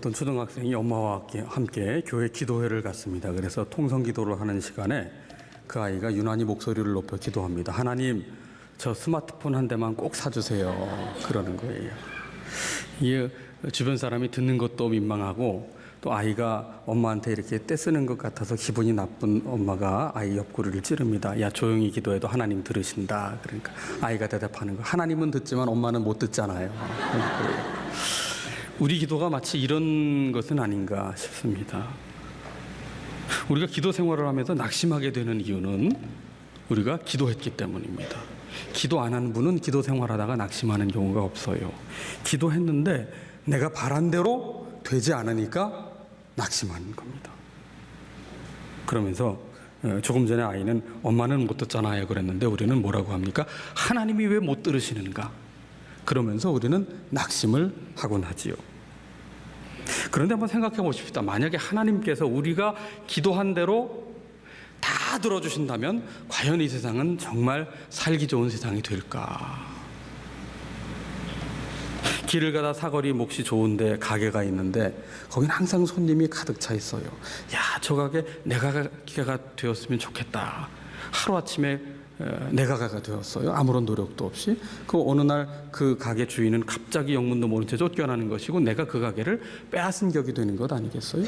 어떤 초등학생이 엄마와 함께 교회 기도회를 갔습니다. 그래서 통성 기도를 하는 시간에 그 아이가 유난히 목소리를 높여 기도합니다. 하나님, 저 스마트폰 한 대만 꼭 사주세요. 그러는 거예요. 이게 주변 사람이 듣는 것도 민망하고 또 아이가 엄마한테 이렇게 떼쓰는 것 같아서 기분이 나쁜 엄마가 아이 옆구리를 찌릅니다. 야, 조용히 기도해도 하나님 들으신다. 그러니까 아이가 대답하는 거. 하나님은 듣지만 엄마는 못 듣잖아요. 우리 기도가 마치 이런 것은 아닌가 싶습니다. 우리가 기도 생활을 하면서 낙심하게 되는 이유는 우리가 기도했기 때문입니다. 기도 안 하는 분은 기도 생활하다가 낙심하는 경우가 없어요. 기도했는데 내가 바란 대로 되지 않으니까 낙심하는 겁니다. 그러면서 조금 전에 아이는 엄마는 못 듣잖아요 그랬는데 우리는 뭐라고 합니까? 하나님이 왜 못 들으시는가? 그러면서 우리는 낙심을 하곤 하지요. 그런데 한번 생각해 보십시다. 만약에 하나님께서 우리가 기도한 대로 다 들어주신다면 과연 이 세상은 정말 살기 좋은 세상이 될까? 길을 가다 사거리 몫이 좋은데 가게가 있는데 거기는 항상 손님이 가득 차 있어요. 야, 저 가게 내 가게가 되었으면 좋겠다. 하루아침에 내 가게가 되었어요. 아무런 노력도 없이. 그 어느 날 그 가게 주인은 갑자기 영문도 모른 채 쫓겨나는 것이고 내가 그 가게를 빼앗은 격이 되는 것 아니겠어요?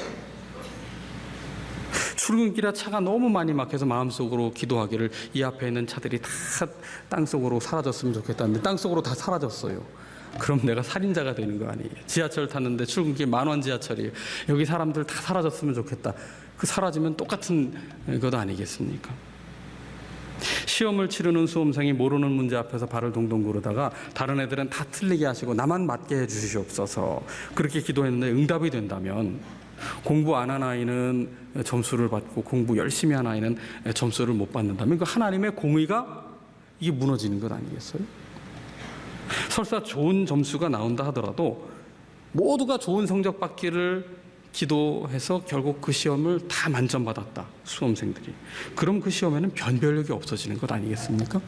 출근길에 차가 너무 많이 막혀서 마음속으로 기도하기를 이 앞에 있는 차들이 다 땅속으로 사라졌으면 좋겠다는데 땅속으로 다 사라졌어요. 그럼 내가 살인자가 되는 거 아니에요? 지하철 탔는데 출근길 10,000원 지하철이에요. 여기 사람들 다 사라졌으면 좋겠다. 그 사라지면 똑같은 것 아니겠습니까? 시험을 치르는 수험생이 모르는 문제 앞에서 발을 동동 구르다가 다른 애들은 다 틀리게 하시고 나만 맞게 해주시옵소서. 그렇게 기도했는데 응답이 된다면 공부 안 한 아이는 점수를 받고 공부 열심히 한 아이는 점수를 못 받는다면 그 하나님의 공의가 이게 무너지는 것 아니겠어요? 설사 좋은 점수가 나온다 하더라도 모두가 좋은 성적 받기를 기도해서 결국 그 시험을 다 만점 받았다. 수험생들이. 그럼 그 시험에는 변별력이 없어지는 것 아니겠습니까?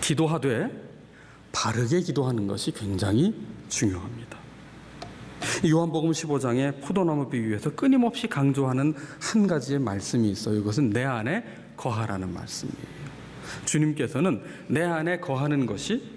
기도하되 바르게 기도하는 것이 굉장히 중요합니다. 요한복음 15장에 포도나무 비유에서 끊임없이 강조하는 한 가지의 말씀이 있어요. 이것은 내 안에 거하라는 말씀이에요. 주님께서는 내 안에 거하는 것이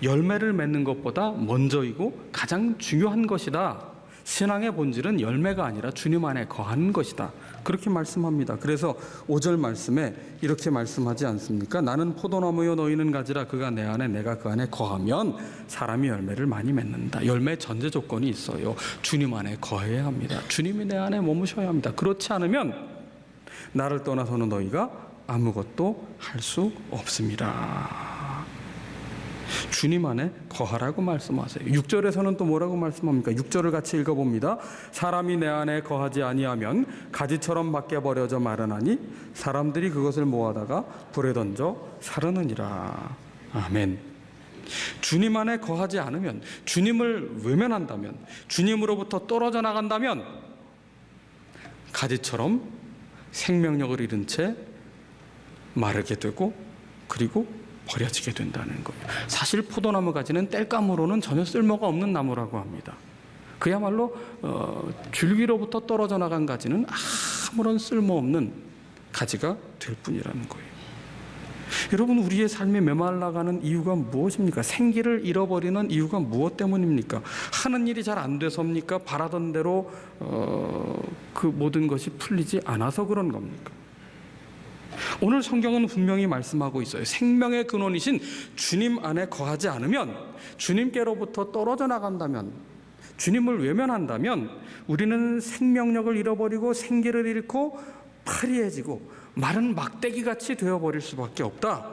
열매를 맺는 것보다 먼저이고 가장 중요한 것이다. 신앙의 본질은 열매가 아니라 주님 안에 거하는 것이다. 그렇게 말씀합니다. 그래서 5절 말씀에 이렇게 말씀하지 않습니까? 나는 포도나무요 너희는 가지라. 그가 내 안에 내가 그 안에 거하면 사람이 열매를 많이 맺는다. 열매 전제 조건이 있어요. 주님 안에 거해야 합니다. 주님이 내 안에 머무셔야 합니다. 그렇지 않으면 나를 떠나서는 너희가 아무것도 할 수 없습니다. 주님 안에 거하라고 말씀하세요. 6절에서는 또 뭐라고 말씀합니까? 6절을 같이 읽어봅니다. 사람이 내 안에 거하지 아니하면 가지처럼 밖에 버려져 마르나니 사람들이 그것을 모아다가 불에 던져 사르느니라. 아멘. 주님 안에 거하지 않으면, 주님을 외면한다면, 주님으로부터 떨어져 나간다면 가지처럼 생명력을 잃은 채 마르게 되고 그리고 버려지게 된다는 거예요. 사실 포도나무 가지는 땔감으로는 전혀 쓸모가 없는 나무라고 합니다. 그야말로 줄기로부터 떨어져 나간 가지는 아무런 쓸모없는 가지가 될 뿐이라는 거예요. 여러분, 우리의 삶이 메말라가는 이유가 무엇입니까? 생기를 잃어버리는 이유가 무엇 때문입니까? 하는 일이 잘 안 돼서입니까? 바라던 대로 그 모든 것이 풀리지 않아서 그런 겁니까? 오늘 성경은 분명히 말씀하고 있어요. 생명의 근원이신 주님 안에 거하지 않으면, 주님께로부터 떨어져 나간다면, 주님을 외면한다면 우리는 생명력을 잃어버리고 생기를 잃고 파리해지고 마른 막대기같이 되어버릴 수밖에 없다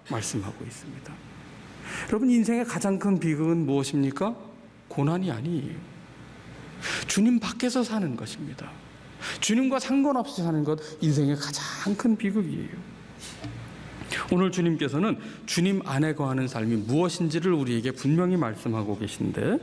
말씀하고 있습니다. 여러분, 인생의 가장 큰 비극은 무엇입니까? 고난이 아니에요. 주님 밖에서 사는 것입니다. 주님과 상관없이 사는 것, 인생의 가장 큰 비극이에요. 오늘 주님께서는 주님 안에 거하는 삶이 무엇인지를 우리에게 분명히 말씀하고 계신데,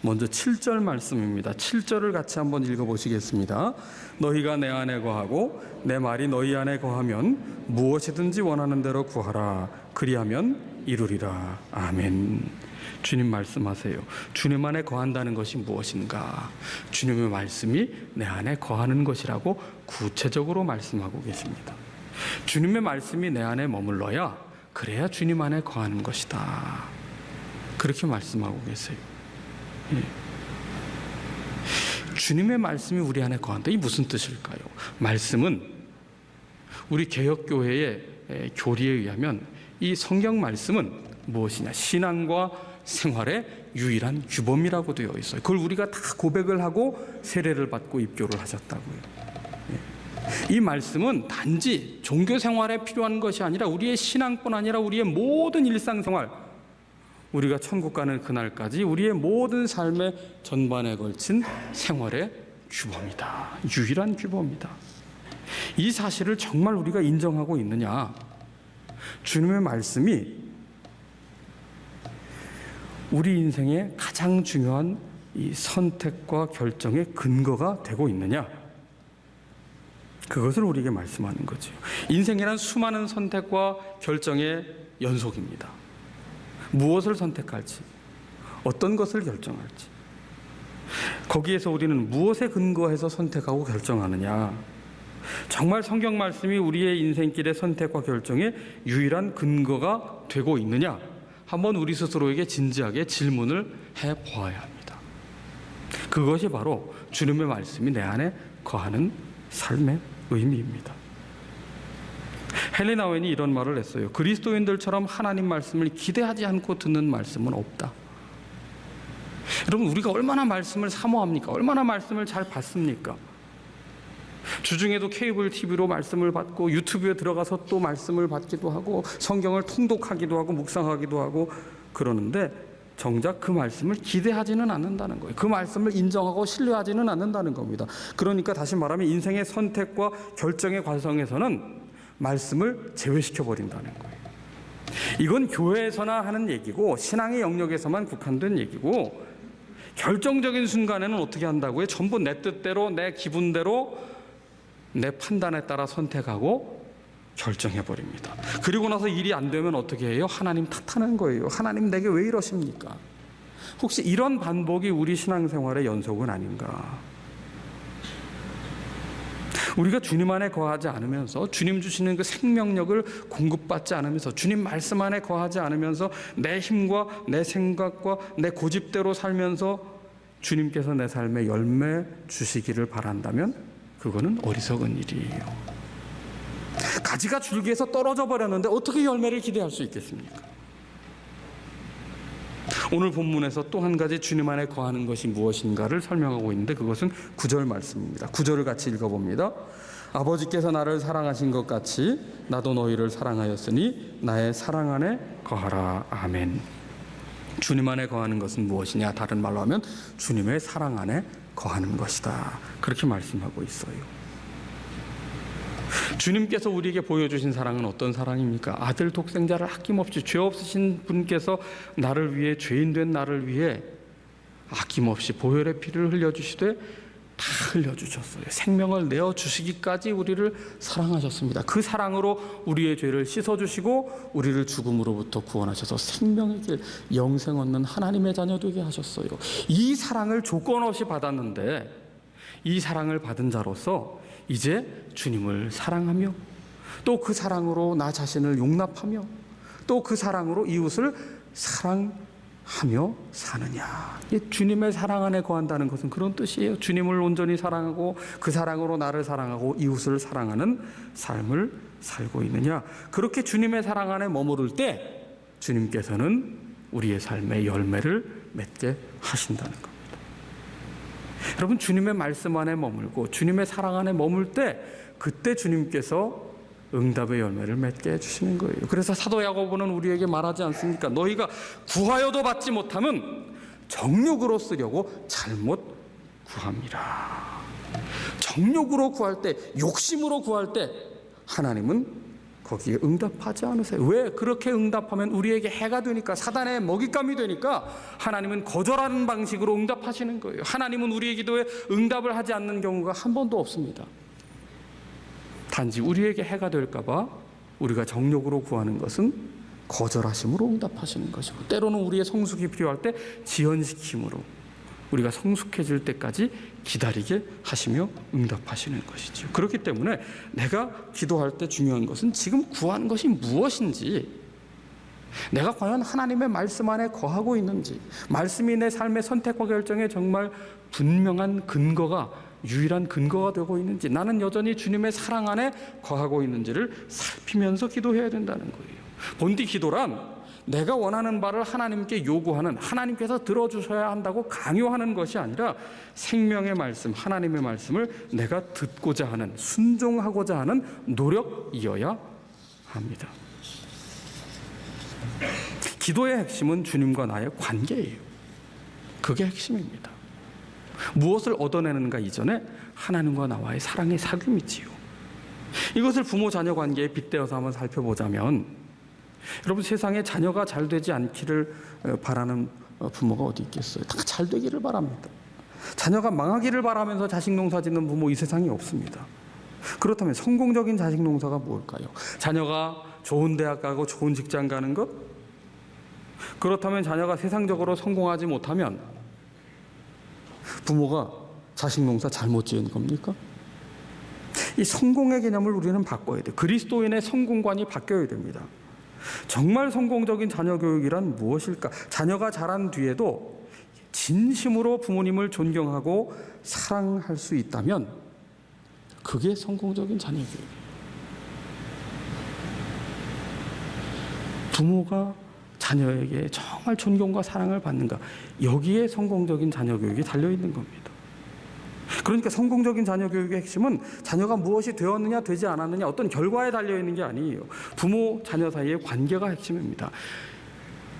먼저 7절 말씀입니다. 7절을 같이 한번 읽어보시겠습니다. 너희가 내 안에 거하고 내 말이 너희 안에 거하면 무엇이든지 원하는 대로 구하라. 그리하면 이루리라. 아멘. 주님 말씀하세요. 주님 안에 거한다는 것이 무엇인가? 주님의 말씀이 내 안에 거하는 것이라고 구체적으로 말씀하고 계십니다. 주님의 말씀이 내 안에 머물러야, 그래야 주님 안에 거하는 것이다. 그렇게 말씀하고 계세요. 주님의 말씀이 우리 안에 거한다. 이 무슨 뜻일까요? 말씀은 우리 개혁교회의 교리에 의하면 이 성경 말씀은 무엇이냐? 신앙과 생활의 유일한 규범이라고 되어 있어요. 그걸 우리가 다 고백을 하고 세례를 받고 입교를 하셨다고요. 이 말씀은 단지 종교 생활에 필요한 것이 아니라 우리의 신앙뿐 아니라 우리의 모든 일상생활, 우리가 천국 가는 그날까지 우리의 모든 삶의 전반에 걸친 생활의 규범이다. 유일한 규범이다. 이 사실을 정말 우리가 인정하고 있느냐? 주님의 말씀이 우리 인생의 가장 중요한 이 선택과 결정의 근거가 되고 있느냐? 그것을 우리에게 말씀하는 거죠. 인생이란 수많은 선택과 결정의 연속입니다. 무엇을 선택할지, 어떤 것을 결정할지, 거기에서 우리는 무엇에 근거해서 선택하고 결정하느냐? 정말 성경 말씀이 우리의 인생길의 선택과 결정의 유일한 근거가 되고 있느냐? 한번 우리 스스로에게 진지하게 질문을 해보아야 합니다. 그것이 바로 주님의 말씀이 내 안에 거하는 삶의 의미입니다. 헨리 나우엔이 이런 말을 했어요. 그리스도인들처럼 하나님 말씀을 기대하지 않고 듣는 말씀은 없다. 여러분, 우리가 얼마나 말씀을 사모합니까? 얼마나 말씀을 잘 받습니까? 주중에도 케이블 TV로 말씀을 받고 유튜브에 들어가서 또 말씀을 받기도 하고 성경을 통독하기도 하고 묵상하기도 하고 그러는데 정작 그 말씀을 기대하지는 않는다는 거예요. 그 말씀을 인정하고 신뢰하지는 않는다는 겁니다. 그러니까 다시 말하면 인생의 선택과 결정의 과정에서는 말씀을 제외시켜버린다는 거예요. 이건 교회에서나 하는 얘기고 신앙의 영역에서만 국한된 얘기고, 결정적인 순간에는 어떻게 한다고요? 전부 내 뜻대로, 내 기분대로, 내 판단에 따라 선택하고 결정해버립니다. 그리고 나서 일이 안 되면 어떻게 해요? 하나님 탓하는 거예요. 하나님 내게 왜 이러십니까? 혹시 이런 반복이 우리 신앙생활의 연속은 아닌가? 우리가 주님 안에 거하지 않으면서, 주님 주시는 그 생명력을 공급받지 않으면서, 주님 말씀 안에 거하지 않으면서 내 힘과 내 생각과 내 고집대로 살면서 주님께서 내 삶에 열매 주시기를 바란다면 그거는 어리석은 일이에요. 가지가 줄기에서 떨어져 버렸는데 어떻게 열매를 기대할 수 있겠습니까? 오늘 본문에서 또 한 가지 주님 안에 거하는 것이 무엇인가를 설명하고 있는데, 그것은 9절 말씀입니다. 9절을 같이 읽어봅니다. 아버지께서 나를 사랑하신 것 같이 나도 너희를 사랑하였으니 나의 사랑 안에 거하라. 아멘. 주님 안에 거하는 것은 무엇이냐? 다른 말로 하면 주님의 사랑 안에 거하는 것이다. 그렇게 말씀하고 있어요. 주님께서 우리에게 보여주신 사랑은 어떤 사랑입니까? 아들 독생자를 아낌없이, 죄 없으신 분께서 나를 위해, 죄인된 나를 위해 아낌없이 보혈의 피를 흘려주시되 다 흘려주셨어요. 생명을 내어주시기까지 우리를 사랑하셨습니다. 그 사랑으로 우리의 죄를 씻어주시고 우리를 죽음으로부터 구원하셔서 생명의 길, 영생 얻는 하나님의 자녀 되게 하셨어요. 이 사랑을 조건 없이 받았는데, 이 사랑을 받은 자로서 이제 주님을 사랑하며 또 그 사랑으로 나 자신을 용납하며 또 그 사랑으로 이웃을 사랑하며 사느냐. 주님의 사랑 안에 거한다는 것은 그런 뜻이에요. 주님을 온전히 사랑하고 그 사랑으로 나를 사랑하고 이웃을 사랑하는 삶을 살고 있느냐. 그렇게 주님의 사랑 안에 머무를 때 주님께서는 우리의 삶의 열매를 맺게 하신다는 겁니다. 여러분, 주님의 말씀 안에 머물고 주님의 사랑 안에 머물 때 그때 주님께서 응답의 열매를 맺게 해주시는 거예요. 그래서 사도 야고보는 우리에게 말하지 않습니까? 너희가 구하여도 받지 못하면 정욕으로 쓰려고 잘못 구함이라. 정욕으로 구할 때, 욕심으로 구할 때 하나님은 거기에 응답하지 않으세요. 왜? 그렇게 응답하면 우리에게 해가 되니까, 사단의 먹잇감이 되니까 하나님은 거절하는 방식으로 응답하시는 거예요. 하나님은 우리의 기도에 응답을 하지 않는 경우가 한 번도 없습니다. 단지 우리에게 해가 될까 봐 우리가 정욕으로 구하는 것은 거절하심으로 응답하시는 것이고, 때로는 우리의 성숙이 필요할 때 지연시킴으로 우리가 성숙해질 때까지 기다리게 하시며 응답하시는 것이죠. 그렇기 때문에 내가 기도할 때 중요한 것은 지금 구하는 것이 무엇인지, 내가 과연 하나님의 말씀 안에 거하고 있는지, 말씀이 내 삶의 선택과 결정에 정말 분명한 근거가, 유일한 근거가 되고 있는지, 나는 여전히 주님의 사랑 안에 거하고 있는지를 살피면서 기도해야 된다는 거예요. 본디 기도란 내가 원하는 바를 하나님께 요구하는, 하나님께서 들어주셔야 한다고 강요하는 것이 아니라 생명의 말씀, 하나님의 말씀을 내가 듣고자 하는, 순종하고자 하는 노력이어야 합니다. 기도의 핵심은 주님과 나의 관계예요. 그게 핵심입니다. 무엇을 얻어내는가 이전에 하나님과 나와의 사랑의 사귐이지요. 이것을 부모 자녀 관계에 빗대어서 한번 살펴보자면, 여러분, 세상에 자녀가 잘 되지 않기를 바라는 부모가 어디 있겠어요? 다 잘 되기를 바랍니다. 자녀가 망하기를 바라면서 자식 농사 짓는 부모 이 세상에 없습니다. 그렇다면 성공적인 자식 농사가 뭘까요? 자녀가 좋은 대학 가고 좋은 직장 가는 것? 그렇다면 자녀가 세상적으로 성공하지 못하면 부모가 자식 농사 잘못 지은 겁니까? 이 성공의 개념을 우리는 바꿔야 돼요. 그리스도인의 성공관이 바뀌어야 됩니다. 정말 성공적인 자녀 교육이란 무엇일까? 자녀가 자란 뒤에도 진심으로 부모님을 존경하고 사랑할 수 있다면 그게 성공적인 자녀 교육이에요. 부모가 자녀에게 정말 존경과 사랑을 받는가, 여기에 성공적인 자녀 교육이 달려있는 겁니다. 그러니까 성공적인 자녀 교육의 핵심은 자녀가 무엇이 되었느냐 되지 않았느냐 어떤 결과에 달려있는 게 아니에요. 부모 자녀 사이의 관계가 핵심입니다.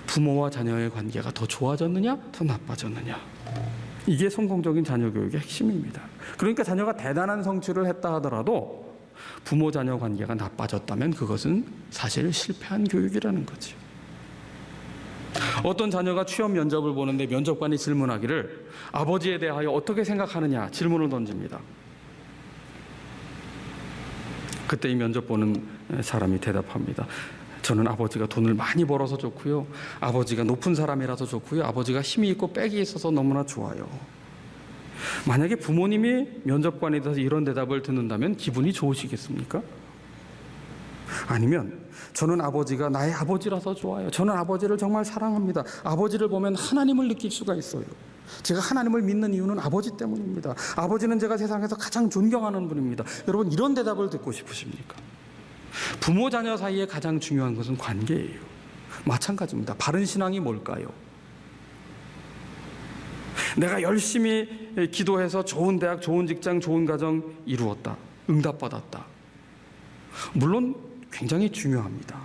부모와 자녀의 관계가 더 좋아졌느냐 더 나빠졌느냐, 이게 성공적인 자녀 교육의 핵심입니다. 그러니까 자녀가 대단한 성취를 했다 하더라도 부모 자녀 관계가 나빠졌다면 그것은 사실 실패한 교육이라는 거죠. 어떤 자녀가 취업 면접을 보는데 면접관이 질문하기를 아버지에 대하여 어떻게 생각하느냐 질문을 던집니다. 그때 이 면접 보는 사람이 대답합니다. 저는 아버지가 돈을 많이 벌어서 좋고요, 아버지가 높은 사람이라서 좋고요, 아버지가 힘이 있고 빽이 있어서 너무나 좋아요. 만약에 부모님이 면접관에 대해서 이런 대답을 듣는다면 기분이 좋으시겠습니까? 아니면 저는 아버지가 나의 아버지라서 좋아요, 저는 아버지를 정말 사랑합니다, 아버지를 보면 하나님을 느낄 수가 있어요, 제가 하나님을 믿는 이유는 아버지 때문입니다, 아버지는 제가 세상에서 가장 존경하는 분입니다. 여러분, 이런 대답을 듣고 싶으십니까? 부모 자녀 사이에 가장 중요한 것은 관계예요. 마찬가지입니다. 바른 신앙이 뭘까요? 내가 열심히 기도해서 좋은 대학, 좋은 직장, 좋은 가정 이루었다, 응답받았다, 물론 굉장히 중요합니다.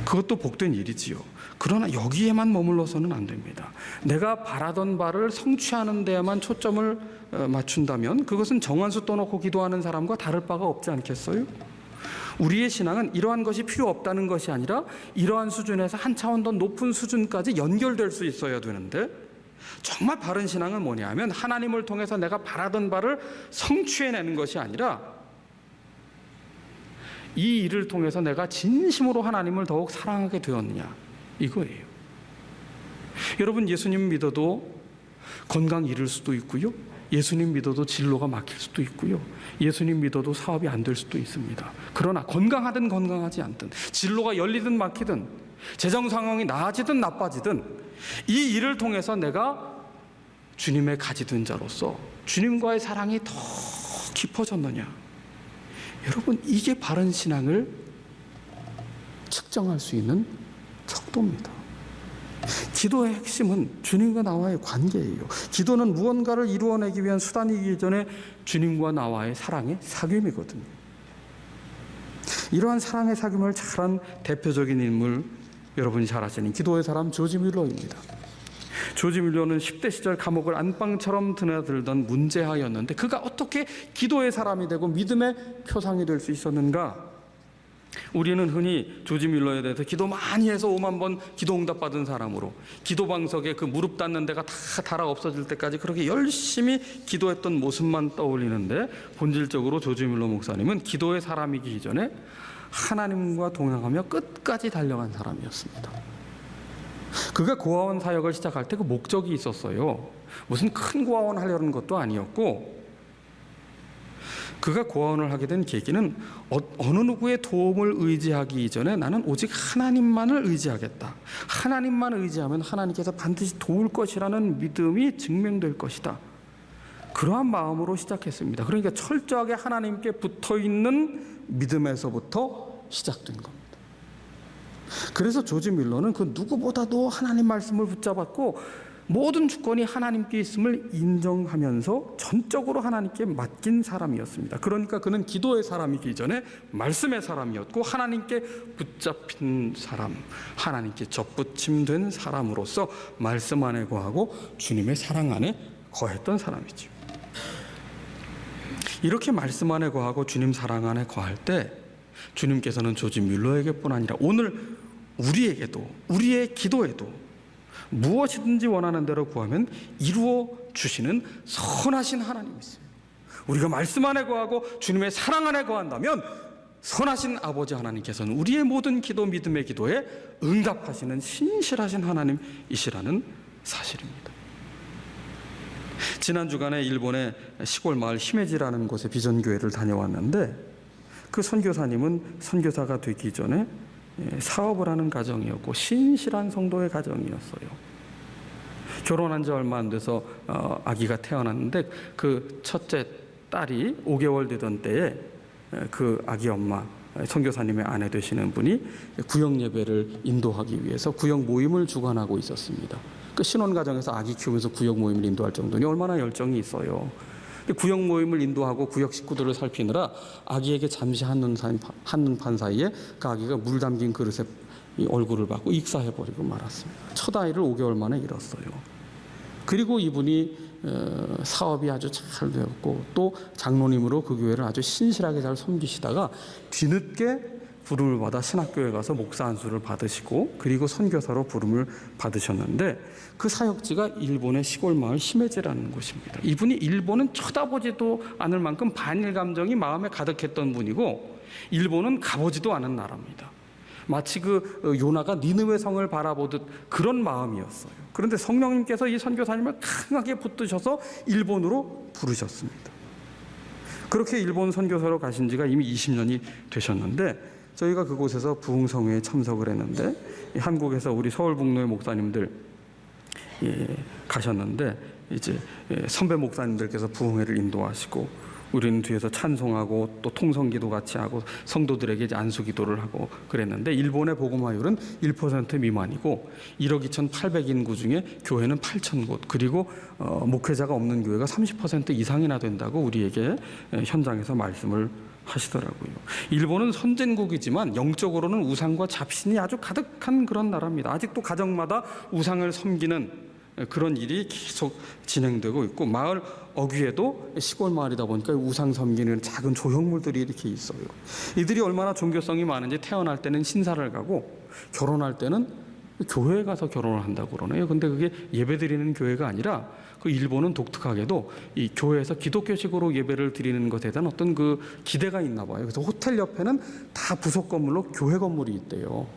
그것도 복된 일이지요. 그러나 여기에만 머물러서는 안 됩니다. 내가 바라던 바를 성취하는 데에만 초점을 맞춘다면 그것은 정한수 떠놓고 기도하는 사람과 다를 바가 없지 않겠어요? 우리의 신앙은 이러한 것이 필요 없다는 것이 아니라 이러한 수준에서 한 차원 더 높은 수준까지 연결될 수 있어야 되는데, 정말 바른 신앙은 뭐냐 하면 하나님을 통해서 내가 바라던 바를 성취해내는 것이 아니라 이 일을 통해서 내가 진심으로 하나님을 더욱 사랑하게 되었느냐, 이거예요. 여러분, 예수님 믿어도 건강 잃을 수도 있고요, 예수님 믿어도 진로가 막힐 수도 있고요, 예수님 믿어도 사업이 안 될 수도 있습니다. 그러나 건강하든 건강하지 않든, 진로가 열리든 막히든, 재정 상황이 나아지든 나빠지든 이 일을 통해서 내가 주님의 가지된 자로서 주님과의 사랑이 더 깊어졌느냐, 여러분, 이게 바른 신앙을 측정할 수 있는 척도입니다. 기도의 핵심은 주님과 나와의 관계예요. 기도는 무언가를 이루어내기 위한 수단이기 전에 주님과 나와의 사랑의 사귐이거든요. 이러한 사랑의 사귐을 잘한 대표적인 인물, 여러분이 잘 아시는 기도의 사람 조지 뮬러입니다. 조지 뮬러는 10대 시절 감옥을 안방처럼 드나들던 문제하였는데 그가 어떻게 기도의 사람이 되고 믿음의 표상이 될 수 있었는가? 우리는 흔히 조지 밀러에 대해서 기도 많이 해서 5만 번 기도 응답 받은 사람으로, 기도 방석에 그 무릎 닿는 데가 다 달아 없어질 때까지 그렇게 열심히 기도했던 모습만 떠올리는데, 본질적으로 조지 밀러 목사님은 기도의 사람이기 이전에 하나님과 동행하며 끝까지 달려간 사람이었습니다. 그가 고아원 사역을 시작할 때 그 목적이 있었어요. 무슨 큰 고아원 하려는 것도 아니었고, 그가 고아원을 하게 된 계기는 어느 누구의 도움을 의지하기 이전에 나는 오직 하나님만을 의지하겠다, 하나님만 의지하면 하나님께서 반드시 도울 것이라는 믿음이 증명될 것이다, 그러한 마음으로 시작했습니다. 그러니까 철저하게 하나님께 붙어있는 믿음에서부터 시작된 겁니다. 그래서 조지 밀러는 그 누구보다도 하나님 말씀을 붙잡았고, 모든 주권이 하나님께 있음을 인정하면서 전적으로 하나님께 맡긴 사람이었습니다. 그러니까 그는 기도의 사람이기 전에 말씀의 사람이었고, 하나님께 붙잡힌 사람, 하나님께 접붙임된 사람으로서 말씀 안에 거하고 주님의 사랑 안에 거했던 사람이죠. 이렇게 말씀 안에 거하고 주님 사랑 안에 거할 때 주님께서는 조지 밀러에게뿐 아니라 오늘 우리에게도, 우리의 기도에도 무엇이든지 원하는 대로 구하면 이루어 주시는 선하신 하나님이세요. 우리가 말씀 안에 거하고 주님의 사랑 안에 거한다면 선하신 아버지 하나님께서는 우리의 모든 기도, 믿음의 기도에 응답하시는 신실하신 하나님이시라는 사실입니다. 지난 주간에 일본의 시골 마을 히메지라는 곳에 비전교회를 다녀왔는데, 그 선교사님은 선교사가 되기 전에 사업을 하는 가정이었고 신실한 성도의 가정이었어요. 결혼한 지 얼마 안 돼서 아기가 태어났는데, 그 첫째 딸이 5개월 되던 때에 그 아기 엄마, 선교사님의 아내 되시는 분이 구역 예배를 인도하기 위해서 구역 모임을 주관하고 있었습니다. 그 신혼가정에서 아기 키우면서 구역 모임을 인도할 정도니 얼마나 열정이 있어요. 구역 모임을 인도하고 구역 식구들을 살피느라 아기에게 잠시 한눈판 사이에 그 아기가 물 담긴 그릇에 얼굴을 받고 익사해버리고 말았습니다. 첫 아이를 5개월 만에 잃었어요. 그리고 이분이 사업이 아주 잘 되었고 또 장로님으로 그 교회를 아주 신실하게 잘 섬기시다가 뒤늦게 부름을 받아 신학교에 가서 목사 안수를 받으시고, 그리고 선교사로 부름을 받으셨는데, 그 사역지가 일본의 시골 마을 히메지라는 곳입니다. 이분이 일본은 쳐다보지도 않을 만큼 반일 감정이 마음에 가득했던 분이고, 일본은 가보지도 않은 나라입니다. 마치 그 요나가 니느웨 성을 바라보듯 그런 마음이었어요. 그런데 성령님께서 이 선교사님을 강하게 붙드셔서 일본으로 부르셨습니다. 그렇게 일본 선교사로 가신 지가 이미 20년이 되셨는데, 저희가 그곳에서 부흥성회에 참석을 했는데, 한국에서 우리 서울북로의 목사님들 가셨는데, 이제 선배 목사님들께서 부흥회를 인도하시고, 우리는 뒤에서 찬송하고 또 통성기도 같이 하고 성도들에게 이제 안수기도를 하고 그랬는데, 일본의 복음화율은 1% 미만이고 1억 2,800인구 중에 교회는 8,000곳, 그리고 목회자가 없는 교회가 30% 이상이나 된다고 우리에게 현장에서 말씀을 하시더라고요. 일본은 선진국이지만 영적으로는 우상과 잡신이 아주 가득한 그런 나라입니다. 아직도 가정마다 우상을 섬기는 그런 일이 계속 진행되고 있고, 마을 어귀에도 시골 마을이다 보니까 우상 섬기는 작은 조형물들이 이렇게 있어요. 이들이 얼마나 종교성이 많은지 태어날 때는 신사를 가고 결혼할 때는 교회에 가서 결혼을 한다고 그러네요. 근데 그게 예배드리는 교회가 아니라, 그 일본은 독특하게도 이 교회에서 기독교식으로 예배를 드리는 것에 대한 어떤 그 기대가 있나 봐요. 그래서 호텔 옆에는 다 부속 건물로 교회 건물이 있대요.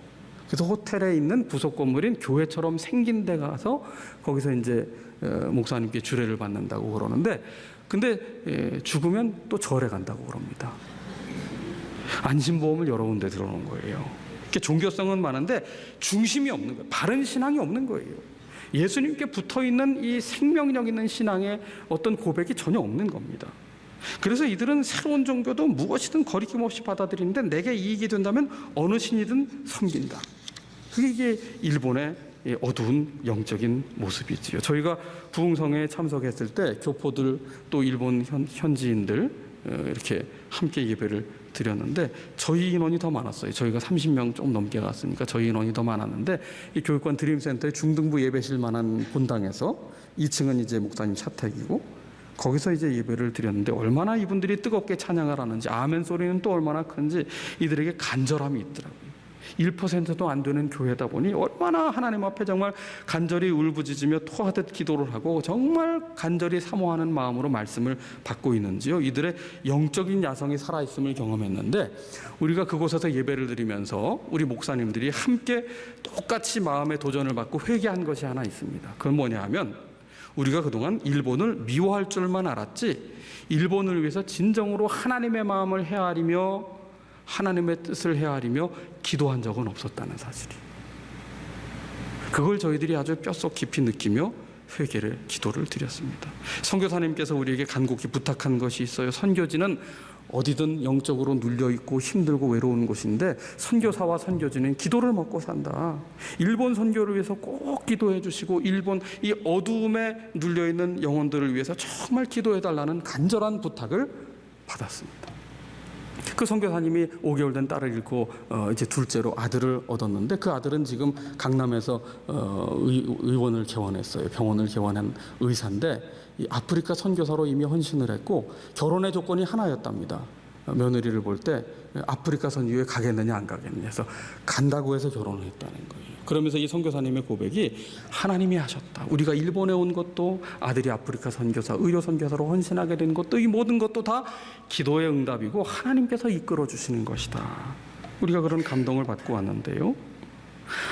그래서 호텔에 있는 부속 건물인 교회처럼 생긴 데 가서 거기서 이제 목사님께 주례를 받는다고 그러는데, 근데 죽으면 또 절에 간다고 그럽니다. 안심보험을 여러 군데 들어놓은 거예요. 종교성은 많은데 중심이 없는 거예요. 바른 신앙이 없는 거예요. 예수님께 붙어있는 이 생명력 있는 신앙의 어떤 고백이 전혀 없는 겁니다. 그래서 이들은 새로운 종교도 무엇이든 거리낌 없이 받아들이는데, 내게 이익이 된다면 어느 신이든 섬긴다. 그게 일본의 어두운 영적인 모습이지요. 저희가 부흥성회에 참석했을 때 교포들 또 일본 현지인들 이렇게 함께 예배를 드렸는데, 저희 인원이 더 많았어요. 저희가 30명 좀 넘게 갔으니까 저희 인원이 더 많았는데, 이 교육관 드림센터의 중등부 예배실만한 본당에서 2층은 이제 목사님 자택이고 거기서 이제 예배를 드렸는데 얼마나 이분들이 뜨겁게 찬양을 하는지, 아멘 소리는 또 얼마나 큰지 이들에게 간절함이 있더라고요. 1%도 안 되는 교회다 보니 얼마나 하나님 앞에 정말 간절히 울부짖으며 토하듯 기도를 하고 정말 간절히 사모하는 마음으로 말씀을 받고 있는지요. 이들의 영적인 야성이 살아있음을 경험했는데, 우리가 그곳에서 예배를 드리면서 우리 목사님들이 함께 똑같이 마음의 도전을 받고 회개한 것이 하나 있습니다. 그건 뭐냐 하면, 우리가 그동안 일본을 미워할 줄만 알았지 일본을 위해서 진정으로 하나님의 마음을 헤아리며 하나님의 뜻을 헤아리며 기도한 적은 없었다는 사실이, 그걸 저희들이 아주 뼛속 깊이 느끼며 회개를, 기도를 드렸습니다. 선교사님께서 우리에게 간곡히 부탁한 것이 있어요. 선교지는 어디든 영적으로 눌려있고 힘들고 외로운 곳인데 선교사와 선교지는 기도를 먹고 산다. 일본 선교를 위해서 꼭 기도해 주시고 일본 이 어두움에 눌려있는 영혼들을 위해서 정말 기도해달라는 간절한 부탁을 받았습니다. 그 선교사님이 5개월 된 딸을 잃고 이제 둘째로 아들을 얻었는데, 그 아들은 지금 강남에서 의원을 개원했어요. 병원을 개원한 의사인데 이 아프리카 선교사로 이미 헌신을 했고 결혼의 조건이 하나였답니다. 며느리를 볼 때 아프리카 선교에 가겠느냐 안 가겠느냐 해서 간다고 해서 결혼을 했다는 거예요. 그러면서 이 선교사님의 고백이, 하나님이 하셨다. 우리가 일본에 온 것도, 아들이 아프리카 선교사, 의료 선교사로 헌신하게 된 것도, 이 모든 것도 다 기도의 응답이고 하나님께서 이끌어 주시는 것이다. 우리가 그런 감동을 받고 왔는데요.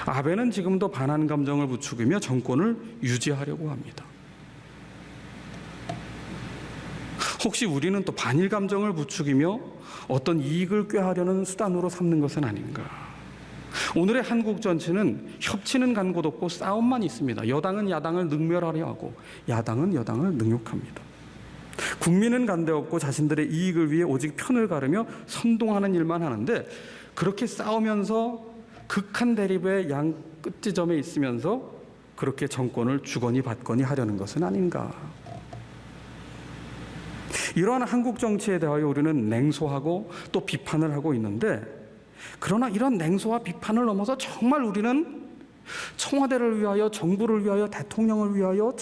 아베는 지금도 반한 감정을 부추기며 정권을 유지하려고 합니다. 혹시 우리는 또 반일 감정을 부추기며 어떤 이익을 꾀하려는 수단으로 삼는 것은 아닌가? 오늘의 한국 정치는 협치는 간 곳 없고 싸움만 있습니다. 여당은 야당을 능멸하려 하고 야당은 여당을 능욕합니다. 국민은 간데 없고 자신들의 이익을 위해 오직 편을 가르며 선동하는 일만 하는데, 그렇게 싸우면서 극한 대립의 양 끝지점에 있으면서 그렇게 정권을 주거니 받거니 하려는 것은 아닌가? 이러한 한국 정치에 대하여 우리는 냉소하고 또 비판을 하고 있는데, 그러나 이런 냉소와 비판을 넘어서 정말 우리는 청와대를 위하여, 정부를 위하여, 대통령을 위하여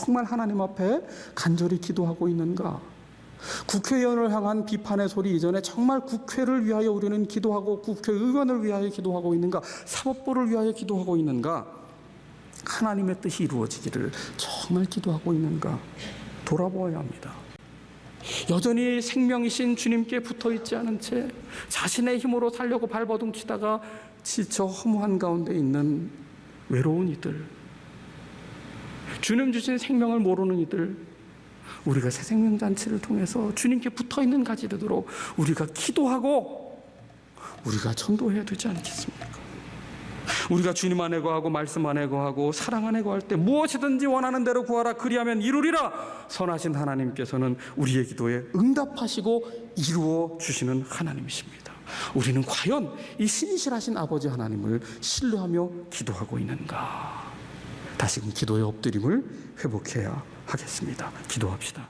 정말 하나님 앞에 간절히 기도하고 있는가? 국회의원을 향한 비판의 소리 이전에 정말 국회를 위하여 우리는 기도하고 국회의원을 위하여 기도하고 있는가? 사법부를 위하여 기도하고 있는가? 하나님의 뜻이 이루어지기를 정말 기도하고 있는가? 돌아보아야 합니다. 여전히 생명이신 주님께 붙어있지 않은 채 자신의 힘으로 살려고 발버둥치다가 지쳐 허무한 가운데 있는 외로운 이들, 주님 주신 생명을 모르는 이들, 우리가 새생명잔치를 통해서 주님께 붙어있는 가지 되도록 우리가 기도하고 우리가 전도해야 되지 않겠습니까? 우리가 주님 안에 거하고 말씀 안에 거하고 사랑 안에 거할 때 무엇이든지 원하는 대로 구하라 그리하면 이루리라. 선하신 하나님께서는 우리의 기도에 응답하시고 이루어 주시는 하나님이십니다. 우리는 과연 이 신실하신 아버지 하나님을 신뢰하며 기도하고 있는가? 다시금 기도의 엎드림을 회복해야 하겠습니다. 기도합시다.